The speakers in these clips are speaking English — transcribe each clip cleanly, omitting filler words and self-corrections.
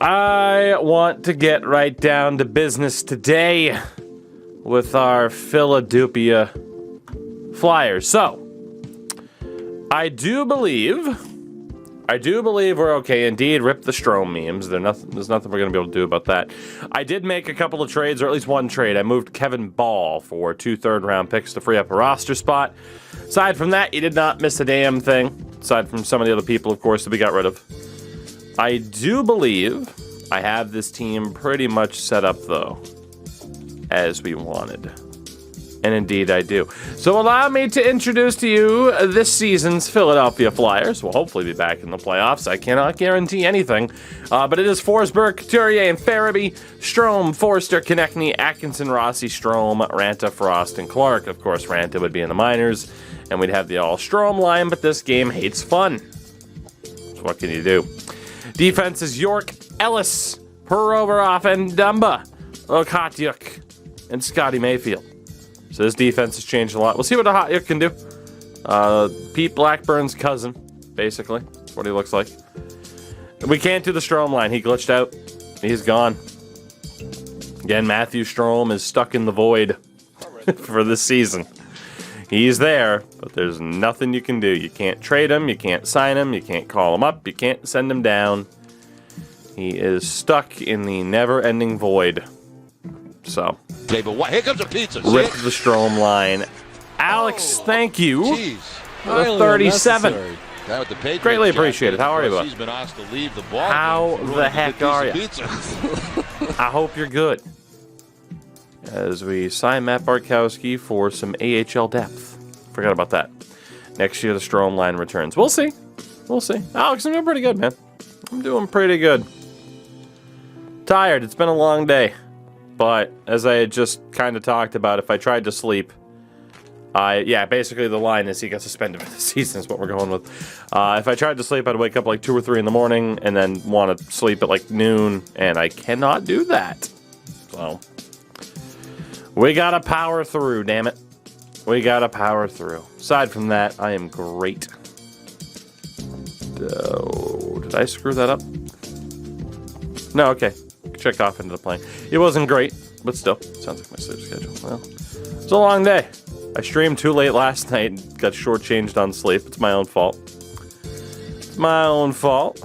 I want to get right down to business today with our Philadelphia Flyers. So, I do believe we're okay. Indeed, rip the Strome memes. There's nothing we're going to be able to do about that. I did make a couple of trades, or at least one trade. I moved Kevin Ball for 2 third-round picks to free up a roster spot. Aside from that, you did not miss a damn thing. Aside from some of the other people, of course, that we got rid of. I do believe I have this team pretty much set up, though, as we wanted. And indeed I do. So allow me to introduce to you this season's Philadelphia Flyers. We'll hopefully be back in the playoffs. I cannot guarantee anything. But it is Forsberg, Couturier, and Farabee, Strome, Forster, Konechny, Atkinson, Rossi, Strome, Ranta, Frost, and Clark. Of course, Ranta would be in the minors, and we'd have the all-Strome line, but this game hates fun. So what can you do? Defense is York, Ellis, Provorov, and Dumba, Okatyuk, and Scotty Mayfield. So this defense has changed a lot. We'll see what Okatyuk can do. Pete Blackburn's cousin, basically. That's what he looks like. We can't do the Strome line. He glitched out. He's gone. Again, Matthew Strome is stuck in the void for this season. He's there, but there's nothing you can do. You can't trade him. You can't sign him. You can't call him up. You can't send him down. He is stuck in the never-ending void. So, here comes a pizza. Rip the Strome line. Alex, thank you. Jeez. For 37. Greatly appreciated. How are you, bud? He's been asked to leave the ball. How the heck are you? I hope you're good. As we sign Matt Bartkowski for some AHL depth. Forgot about that. Next year, the Strome line returns. We'll see. We'll see. Alex, I'm doing pretty good, man. I'm doing pretty good. Tired. It's been a long day. But as I had just kind of talked about, if I tried to sleep, basically the line is he got suspended for the season is what we're going with. If I tried to sleep, I'd wake up like 2 or 3 in the morning and then want to sleep at like noon, and I cannot do that. So, we gotta power through, damn it. We gotta power through. Aside from that, I am great. Did I screw that up? No, okay. Check off into the plane. It wasn't great, but still, sounds like my sleep schedule. Well, it's a long day. I streamed too late last night and got shortchanged on sleep. It's my own fault. It's my own fault.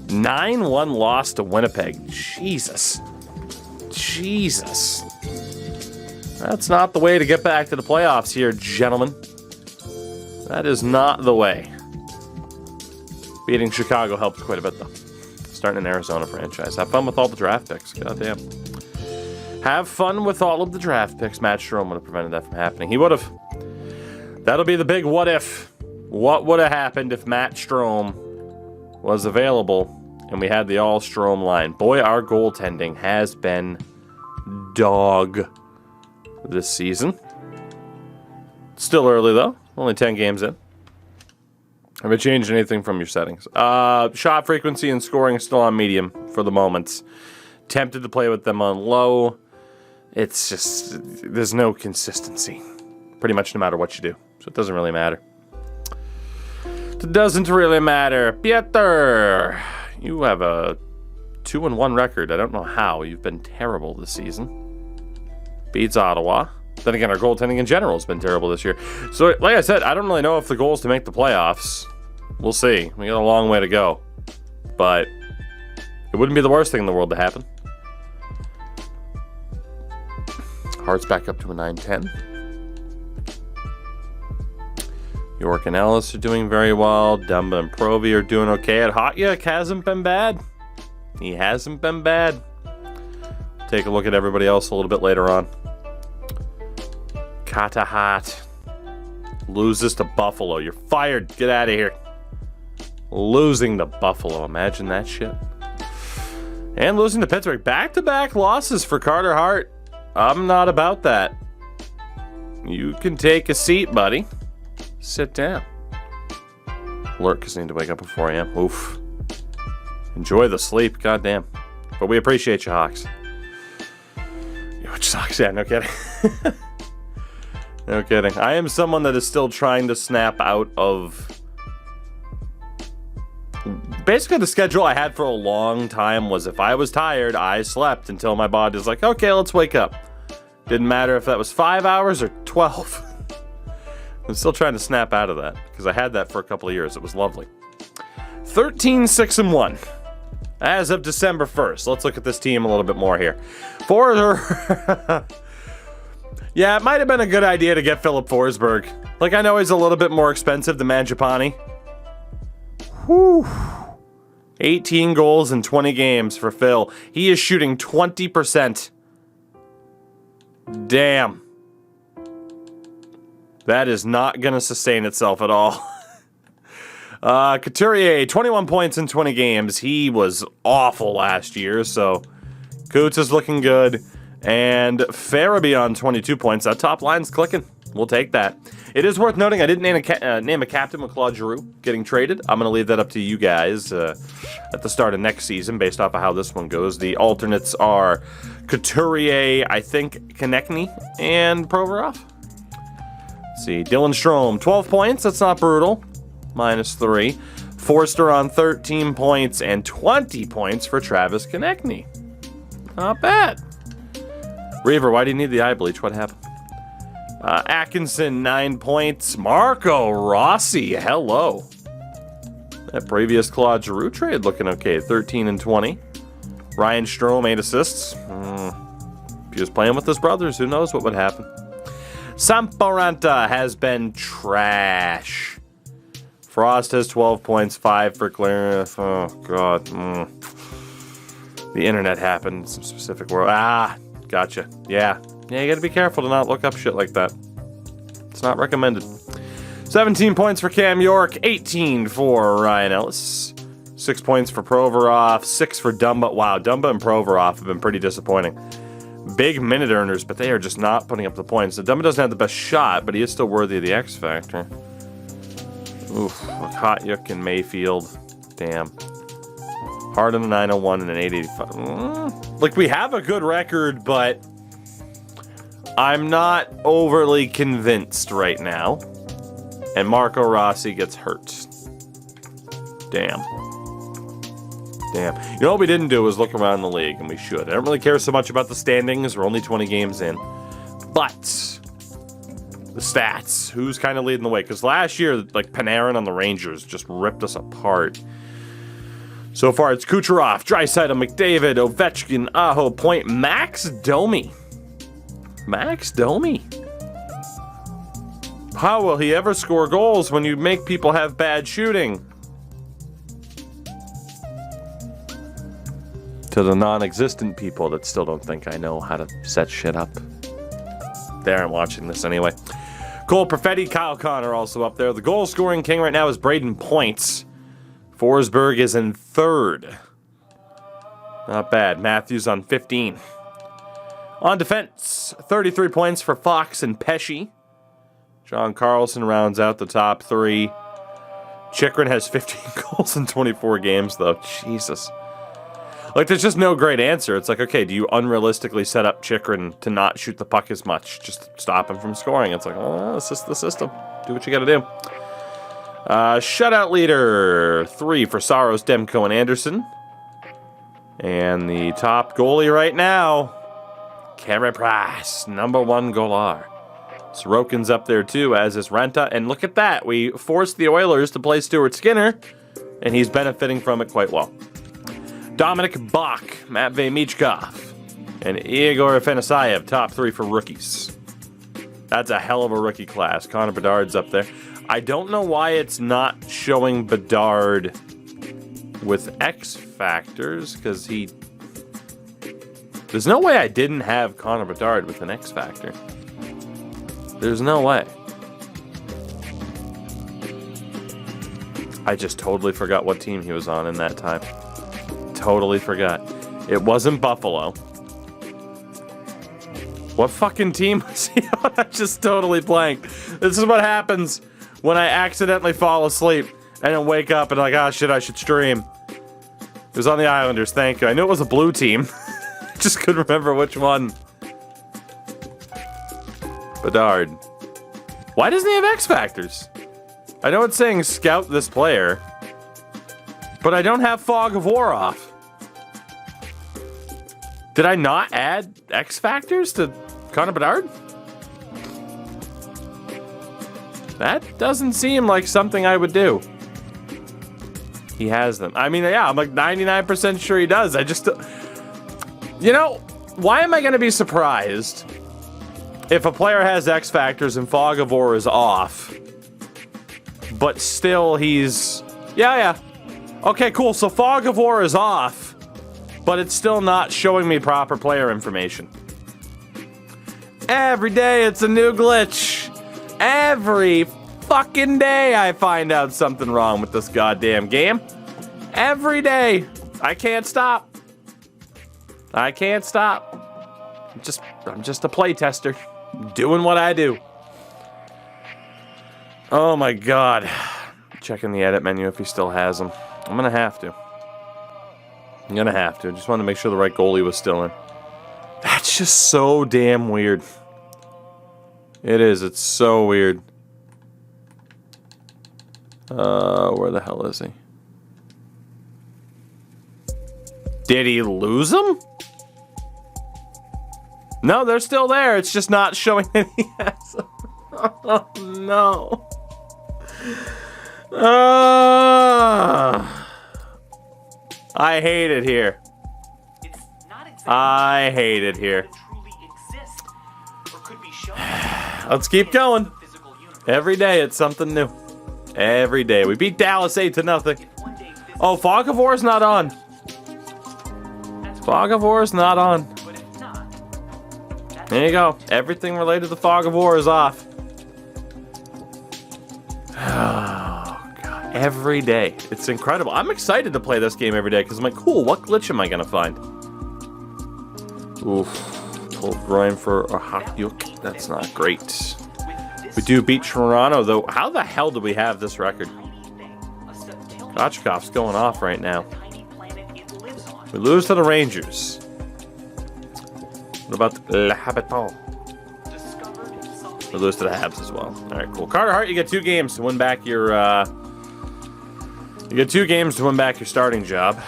9-1 loss to Winnipeg. Jesus. Jesus. That's not the way to get back to the playoffs here, gentlemen. That is not the way. Beating Chicago helped quite a bit, though. Starting an Arizona franchise. Have fun with all the draft picks. Goddamn. Have fun with all of the draft picks. Matt Strome would have prevented that from happening. He would have. That'll be the big what if. What would have happened if Matt Strome was available and we had the all Strome line? Boy, our goaltending has been dog this season. Still early, though. Only 10 games in. Have you changed anything from your settings? Shot frequency and scoring is still on medium for the moment. Tempted to play with them on low. It's just, there's no consistency. Pretty much no matter what you do. So it doesn't really matter. It doesn't really matter. Pieter, you have a 2-1 record. I don't know how. You've been terrible this season. Beats Ottawa. Then again, our goaltending in general has been terrible this year. So, like I said, I don't really know if the goal is to make the playoffs. We'll see. We got a long way to go. But it wouldn't be the worst thing in the world to happen. Hearts back up to a 9-10. York and Ellis are doing very well. Dumba and Provy are doing okay. At Hotyak hasn't been bad. He hasn't been bad. Take a look at everybody else a little bit later on. Katahat loses to Buffalo. You're fired. Get out of here. Losing to Buffalo. Imagine that shit. And losing to Pittsburgh. Back-to-back losses for Carter Hart. I'm not about that. You can take a seat, buddy. Sit down. Lurk because I need to wake up at 4 a.m. Oof. Enjoy the sleep. Goddamn. But we appreciate you, Hawks. Which sucks. Yeah, no kidding. No kidding. I am someone that is still trying to snap out of basically the schedule I had for a long time was if I was tired, I slept until my body was like, okay, let's wake up. Didn't matter if that was 5 hours or 12. I'm still trying to snap out of that because I had that for a couple of years. It was lovely. 13-6-1 as of December 1st. Let's look at this team a little bit more here. Yeah, it might have been a good idea to get Philip Forsberg. Like, I know he's a little bit more expensive than Mangiapane. Whew. 18 goals in 20 games for Phil. He is shooting 20%. Damn. That is not going to sustain itself at all. Couturier, 21 points in 20 games. He was awful last year, so Coots is looking good. And Farabee on 22 points. That top line's clicking. We'll take that. It is worth noting I didn't name a captain with Claude Giroux getting traded. I'm going to leave that up to you guys at the start of next season based off of how this one goes. The alternates are Couturier, I think, Konechny, and Provorov. Let's see. Dylan Strome, 12 points. That's not brutal. -3. Forster on 13 points and 20 points for Travis Konechny. Not bad. Reaver, why do you need the eye bleach? What happened? Atkinson, 9 points. Marco Rossi, hello. That previous Claude Giroux trade looking okay. 13 and 20. Ryan Strome, 8 assists. If he was playing with his brothers, who knows what would happen. Samparanta has been trash. Frost has 12 points, 5 for Clarence. Oh, God. The internet happened in some specific world. Gotcha. Yeah, you gotta be careful to not look up shit like that. It's not recommended. 17 points for Cam York, 18 for Ryan Ellis, 6 points for Provorov, 6 for Dumba. Wow, Dumba and Provorov have been pretty disappointing. Big minute earners, but they are just not putting up the points. So Dumba doesn't have the best shot, but he is still worthy of the X Factor. Oof, Kotyuk and Mayfield. Damn. Harden a 901 and an 885. Like, we have a good record, but I'm not overly convinced right now. And Marco Rossi gets hurt. Damn. You know what we didn't do was look around the league, and we should. I don't really care so much about the standings. We're only 20 games in. But the stats, who's kind of leading the way? Because last year, like, Panarin on the Rangers just ripped us apart. So far, it's Kucherov, Draisaitl, McDavid, Ovechkin, Aho, Point, Max Domi. How will he ever score goals when you make people have bad shooting? To the non-existent people that still don't think I know how to set shit up. They aren't watching this anyway. Cole Perfetti, Kyle Connor also up there. The goal-scoring king right now is Braden Points. Forsberg is in 3rd. Not bad. Matthews on 15. On defense, 33 points for Fox and Pesci. John Carlson rounds out the top 3. Chychrun has 15 goals in 24 games, though. Jesus. Like, there's just no great answer. It's like, okay, do you unrealistically set up Chychrun to not shoot the puck as much? Just stop him from scoring. It's like, oh, it's just the system. Do what you gotta do. Shutout leader, 3 for Saros, Demko, and Anderson. And the top goalie right now, Carey Price, #1 goaler. Sorokin's up there too, as is Renta. And look at that, we forced the Oilers to play Stuart Skinner, and he's benefiting from it quite well. Dominic Bach, Matvei Michkov, and Igor Afanasayev, top 3 for rookies. That's a hell of a rookie class. Connor Bedard's up there. I don't know why it's not showing Bedard with X Factors, because he... There's no way I didn't have Connor Bedard with an X Factor. There's no way. I just totally forgot what team he was on in that time. Totally forgot. It wasn't Buffalo. What fucking team was he on? I just totally blanked. This is what happens when I accidentally fall asleep and then wake up and like, ah, shit, I should stream. It was on the Islanders, thank you. I knew it was a blue team. Just couldn't remember which one. Bedard. Why doesn't he have X Factors? I know it's saying scout this player, But I don't have Fog of War off. Did I not add X Factors to Connor Bedard? That doesn't seem like something I would do. He has them. I mean, yeah, I'm like 99% sure he does. I just... You know, why am I going to be surprised if a player has X Factors and Fog of War is off, but still he's... Yeah. Okay, cool. So Fog of War is off, but it's still not showing me proper player information. Every day it's a new glitch. Every fucking day I find out something wrong with this goddamn game. Every day. I can't stop. I'm just a playtester, doing what I do. Oh my god. Checking the edit menu if he still has them. I'm gonna have to. Just wanted to make sure the right goalie was still in. That's just so damn weird. It is. It's so weird. Where the hell is he? Did he lose them? No, they're still there. It's just not showing that he has them. Oh, no. I hate it here. I hate it here. Let's keep going. Every day it's something new. Every day. We beat Dallas 8-0. Oh, Fog of War's not on. Fog of War's not on. There you go. Everything related to Fog of War is off. Oh, God. Every day. It's incredible. I'm excited to play this game every day because I'm like, cool, what glitch am I going to find? Oof. Pulled groin for a Hakyuk. That's not great. We do beat Toronto, though. How the hell do we have this record? Kochekov's going off right now. We lose to the Rangers. What about the Habitants? We lose to the Habs as well. All right, cool. Carter Hart, you get 2 games to win back your. You get 2 games to win back your starting job.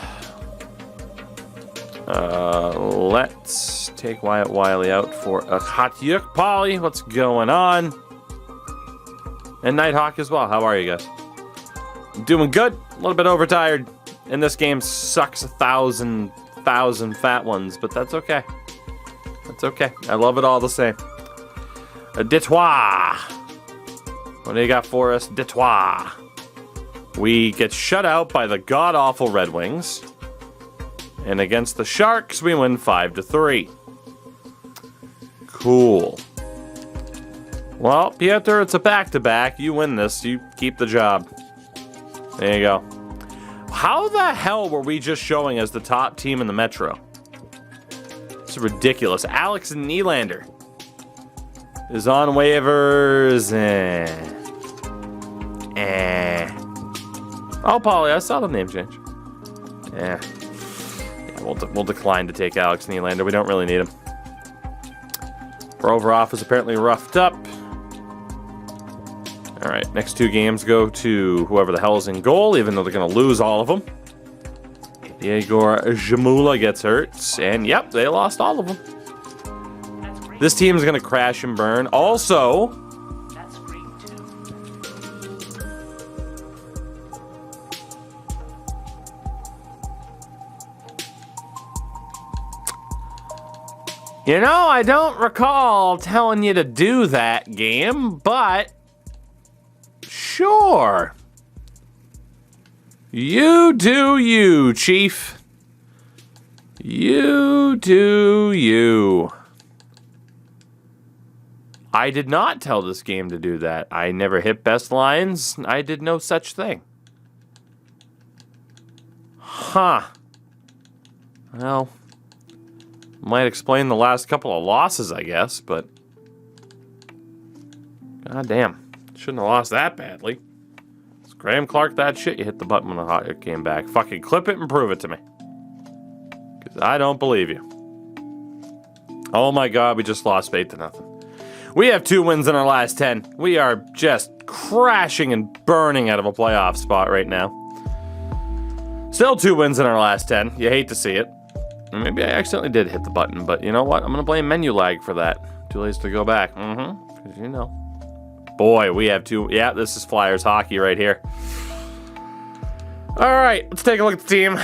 Let's take Wyatt Wiley out for a Hatyuk. Polly, what's going on? And Nighthawk as well. How are you guys? Doing good. A little bit overtired. And this game sucks 1,000 fat ones, but that's okay. That's okay. I love it all the same. Detroit. What do you got for us? Detroit. We get shut out by the god-awful Red Wings. And against the Sharks, we win 5-3. Cool. Well, Pieter, it's a back-to-back. You win this. You keep the job. There you go. How the hell were we just showing as the top team in the Metro? It's ridiculous. Alex Nylander is on waivers. Oh, Polly, I saw the name change. Yeah, we'll decline to take Alex Nylander. We don't really need him. Provorov is apparently roughed up. All right, next 2 games go to whoever the hell is in goal, even though they're going to lose all of them. Yegor Jamula gets hurt, and yep, they lost all of them. This team is going to crash and burn. Also, you know, I don't recall telling you to do that, game, but sure. You do you, Chief. You do you. I did not tell this game to do that. I never hit best lines. I did no such thing. Huh. Well, might explain the last couple of losses, I guess, but god damn. Shouldn't have lost that badly. It's Graham Clark that shit. You hit the button when the hot hit came back. Fucking clip it and prove it to me. Because I don't believe you. Oh my god, we just lost 8-0. We have 2 wins in our last 10. We are just crashing and burning out of a playoff spot right now. Still 2 wins in our last 10. You hate to see it. Maybe I accidentally did hit the button, but you know what? I'm going to blame menu lag for that. Too late to go back. Because you know. Boy, we have 2. Yeah, this is Flyers hockey right here. All right, let's take a look at the team.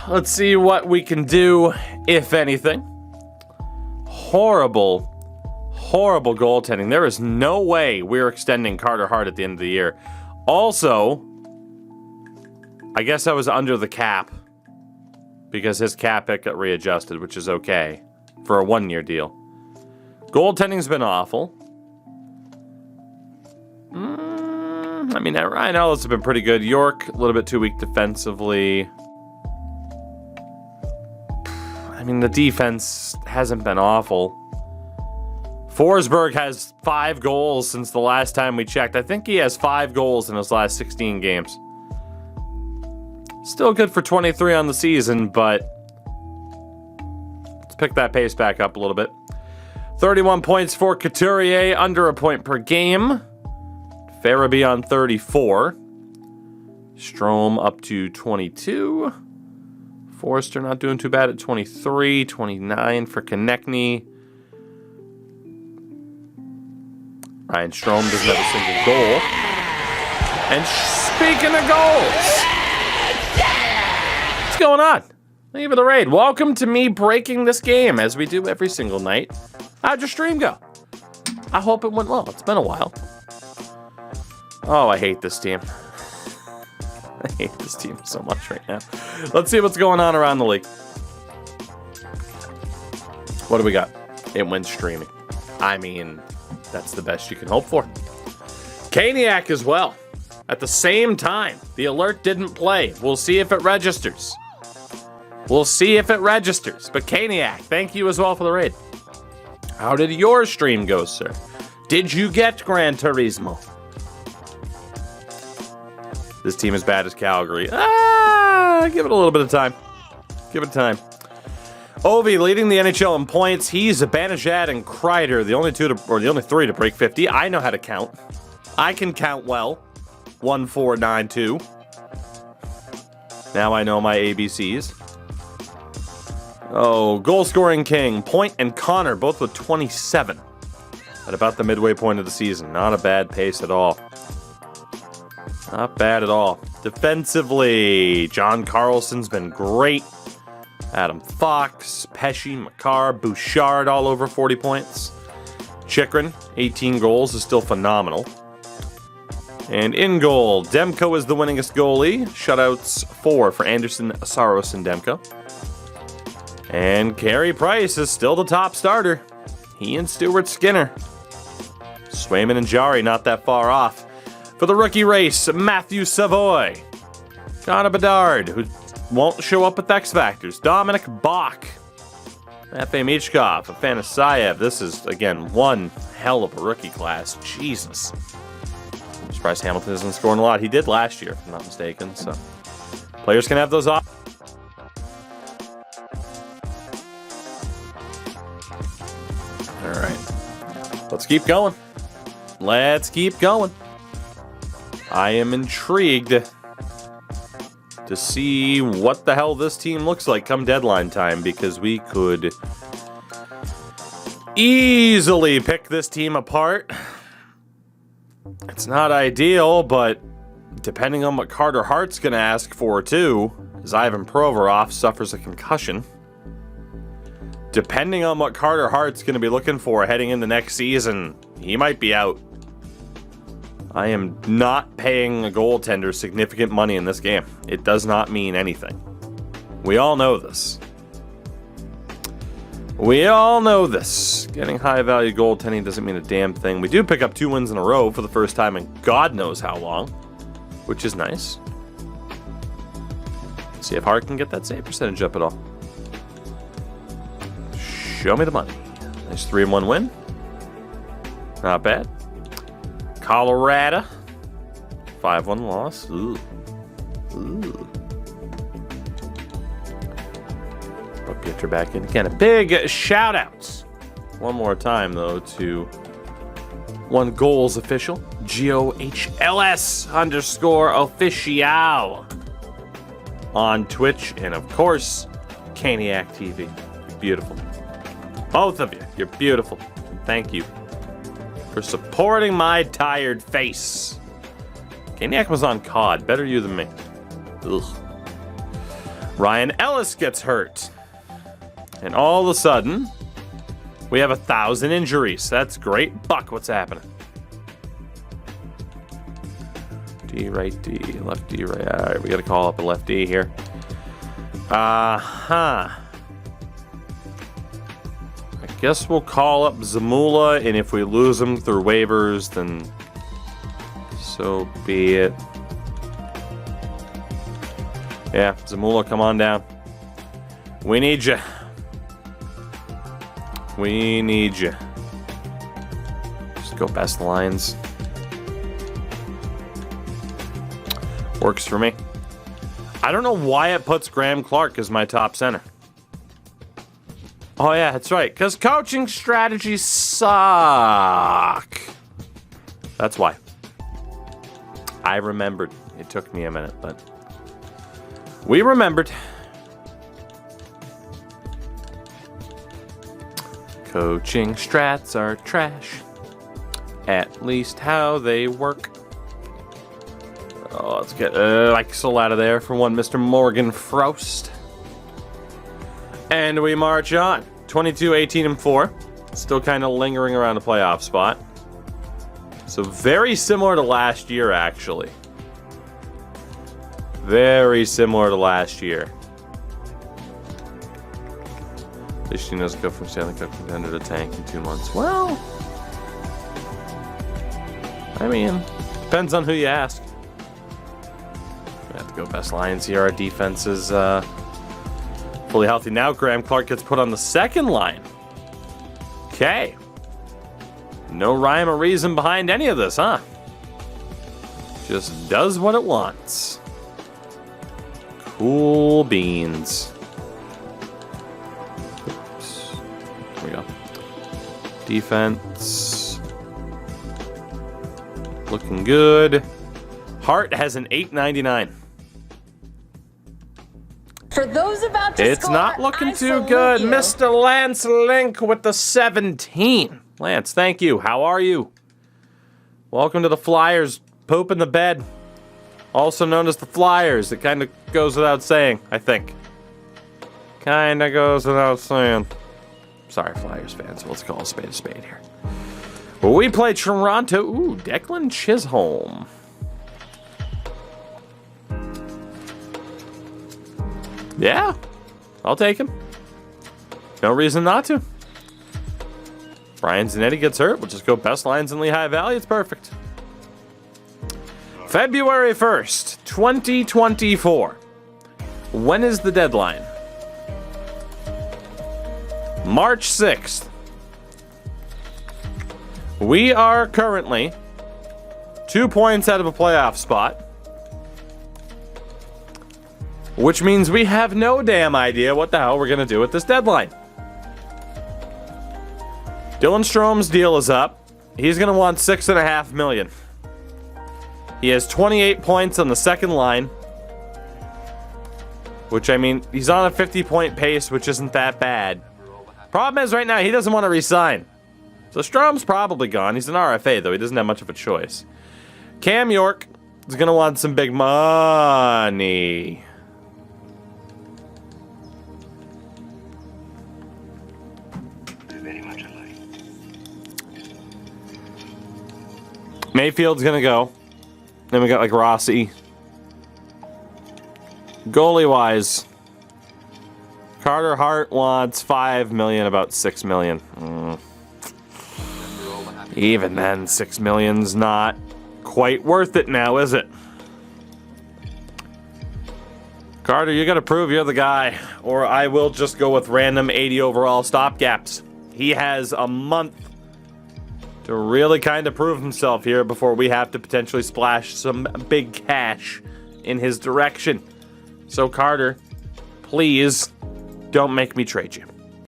Let's see what we can do, if anything. Horrible goaltending. There is no way we're extending Carter Hart at the end of the year. Also, I guess I was under the cap because his cap hit got readjusted, which is okay for a 1-year deal. Goaltending's been awful. I mean, Ryan Ellis has been pretty good. York, a little bit too weak defensively. I mean, the defense hasn't been awful. Forsberg has 5 goals since the last time we checked. I think he has 5 goals in his last 16 games. Still good for 23 on the season, but let's pick that pace back up a little bit. 31 points for Couturier, under a point per game. Farabee on 34. Strome up to 22. Forrester not doing too bad at 23. 29 for Konechny. Ryan Strome doesn't have a single goal. And speaking of goals, what's going on? Thank you for the raid. Welcome to me breaking this game, as we do every single night. How'd your stream go? I hope it went well. It's been a while. Oh, I hate this team. I hate this team so much right now. Let's see what's going on around the league. What do we got? It went streaming. I mean, that's the best you can hope for. Kaniak as well. At the same time, the alert didn't play. We'll see if it registers. We'll see if it registers. But Kaniak, thank you as well for the raid. How did your stream go, sir? Did you get Gran Turismo? This team is bad as Calgary. Give it a little bit of time. Give it time. Ovi leading the NHL in points. He's Banajad and Kreider, the only 3 to break 50. I know how to count. I can count well. 1, 4, 9, 2. Now I know my ABCs. Oh, goal scoring king. Point and Connor both with 27 at about the midway point of the season. Not a bad pace at all. Not bad at all. Defensively, John Carlson's been great. Adam Fox, Pesci, Makar, Bouchard all over 40 points. Chikrin, 18 goals, is still phenomenal. And in goal, Demko is the winningest goalie. Shutouts 4 for Anderson, Saros, and Demko. And Carey Price is still the top starter. He and Stuart Skinner. Swayman and Jari not that far off. For the rookie race, Matthew Savoy. Connor Bedard, who won't show up with X Factors. Dominic Bach. F.A. Michkov, Afanasayev. This is, again, one hell of a rookie class. Jesus. I'm surprised Hamilton isn't scoring a lot. He did last year, if I'm not mistaken. So players can have those off. All right. Let's keep going. Let's keep going. I am intrigued to see what the hell this team looks like come deadline time, because we could easily pick this team apart. It's not ideal, but depending on what Carter Hart's going to ask for too, as Ivan Provorov suffers a concussion. Depending on what Carter Hart's going to be looking for heading into next season, he might be out. I am not paying a goaltender significant money in this game. It does not mean anything. We all know this. We all know this. Getting high-value goaltending doesn't mean a damn thing. We do pick up 2 wins in a row for the first time in God knows how long, which is nice. See if Hart can get that save percentage up at all. Show me the money. Nice 3-1 win. Not bad. Colorado, 5-1 loss. Ooh. But Pieter back in again. A big shout out. One more time, though, to one goals official, GOHLS_official. on Twitch, and of course, Caniac TV. Beautiful. Both of you, you're beautiful. Thank you for supporting my tired face. Caniac was on COD. Better you than me. Ugh. Ryan Ellis gets hurt. And all of a sudden, we have 1,000 injuries. That's great. Buck, what's happening? D, right D, left D, right. All right, we got to call up a left D here. I guess we'll call up Zamula, and if we lose him through waivers, then so be it. Yeah, Zamula, come on down. We need you. We need you. Just go best lines. Works for me. I don't know why it puts Graham Clark as my top center. Oh yeah, that's right. Because coaching strategies suck. That's why. I remembered. It took me a minute, but we remembered. Coaching strats are trash. At least how they work. Oh, let's get Lexel out of there for one Mr. Morgan Frost. And we march on. 22, 18, and 4. Still kind of lingering around the playoff spot. So very similar to last year, actually. Very similar to last year. At least she knows go from Stanley Cup contender to tank in 2 months. Well, I mean, depends on who you ask. We have to go best lines here. Our defense is fully healthy now. Graham Clark gets put on the second line. Okay. No rhyme or reason behind any of this, huh? Just does what it wants. Cool beans. Oops. There we go. Defense. Looking good. Hart has an 899. For those about to It's score, not looking I too salute good. you. Mr. Lance Link with the 17. Lance, thank you. How are you? Welcome to the Flyers. Poop in the bed. Also known as the Flyers. It kind of goes without saying, I think. Kind of goes without saying. Sorry, Flyers fans. Let's call a spade here. Well, we play Toronto. Ooh, Declan Chisholm. Yeah, I'll take him. No reason not to. Brian Zanetti gets hurt. We'll just go best lines in Lehigh Valley. It's perfect. February 1st, 2024. When is the deadline? March 6th. We are currently 2 points out of a playoff spot. Which means we have no damn idea what the hell we're going to do with this deadline. Dylan Strome's deal is up. He's going to want $6.5 million. He has 28 points on the second line. Which, I mean, he's on a 50-point pace, which isn't that bad. Problem is, right now, he doesn't want to resign. So Strome's probably gone. He's an RFA, though. He doesn't have much of a choice. Cam York is going to want some big money. Mayfield's gonna go. Then we got like Rossi. Goalie wise, Carter Hart wants $5 million, about $6 million. Even then, $6 million's not quite worth it now, is it? Carter, you gotta prove you're the guy, or I will just go with random 80 overall stopgaps. He has a month to really kind of prove himself here before we have to potentially splash some big cash in his direction. So Carter, please don't make me trade you.